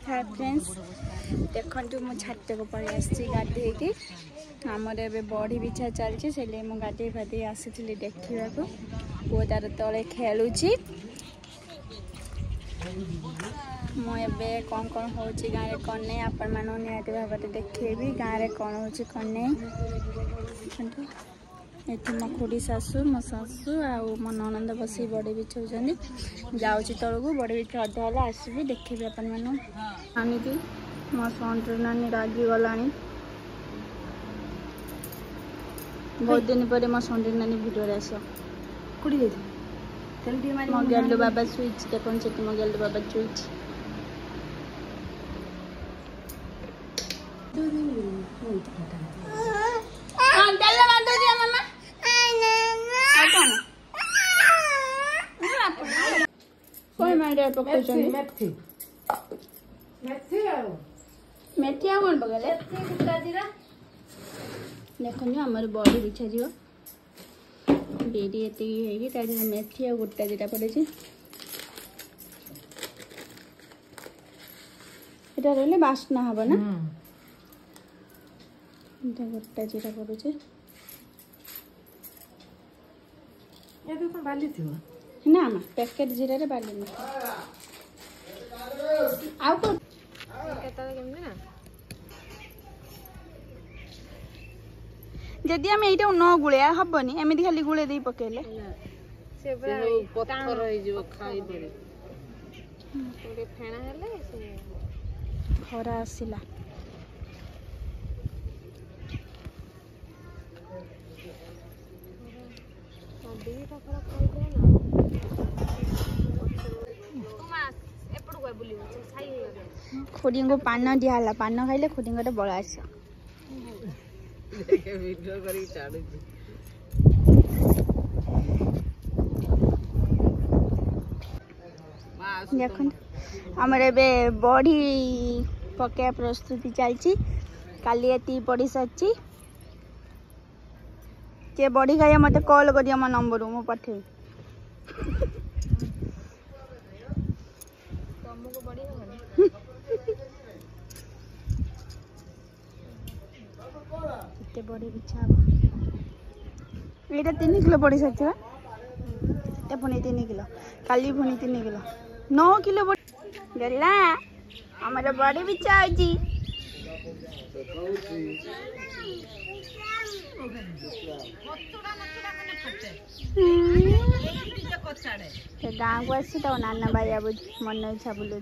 hi friends देखो मु छात को पड़े आधे आमर ए बड़ी बिछा चलती से गाधे फाधे आसी देखा पुओ तार तले खेलुची मुझे कौन कौन हो गाँव में कौन नहीं आपण मान निहत भाव में देखेबी गाँव में कौन हो कौन नहीं ये मो खुड़ी सासू मो सासू आउ मो ननंद बस बड़ी बिछाऊँ जाऊँगी तौक बड़ी बिछा अधा है आसबि देखी आपण मान आनी मो संतु नानी रागी गला बहुत दिन पर मो संतु नानी भिडियो आस मो गेलु बाबा स्विच देखो से मो गेलु बाबा स्विच मेथी आ कौन पकड़े देखो आमर बड़ी बिछा जी बेरी ये मेथी आ गोटा दिटा पड़े रही बास्ना हम ना गोटा जीरा पड़े बाली ना पैकेट जीरा रे बाली आउ को जदि आम ये न गुलिया हेनी एमती खाली गुले दे पकेले खरा आसला खुदी को पान दिहला पान खाइले खुदी को बल आस देख आमर ए बड़ी पकड़ा प्रस्तुति चलती काली ये पड़ी सारी के बड़ी खाइए मत कॉल कर मो नंबर मु पठे बड़ी बिछा ये 3 किलो पड़ी सकते पुणी 3 किलो काली पुणी 3 किलो 9 किलो गला हमारा बड़ी बिछा गाँव को आसी तो नाना भाई बुझ मन इच्छा बुलू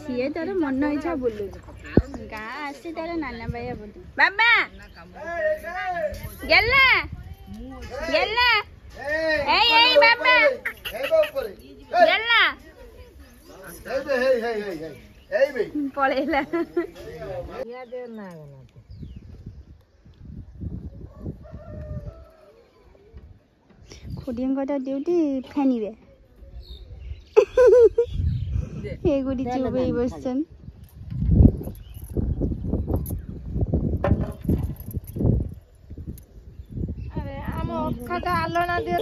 सी तार मन इच्छा बुलू गाँ आसी तार नाना भाई बुझ बाबा गेला गेला ए बाबा गेला पळेला खुदियों का ड्यूटी फेनिबे ये गुडी चुबे बसन अरे आम खाता आलोना दे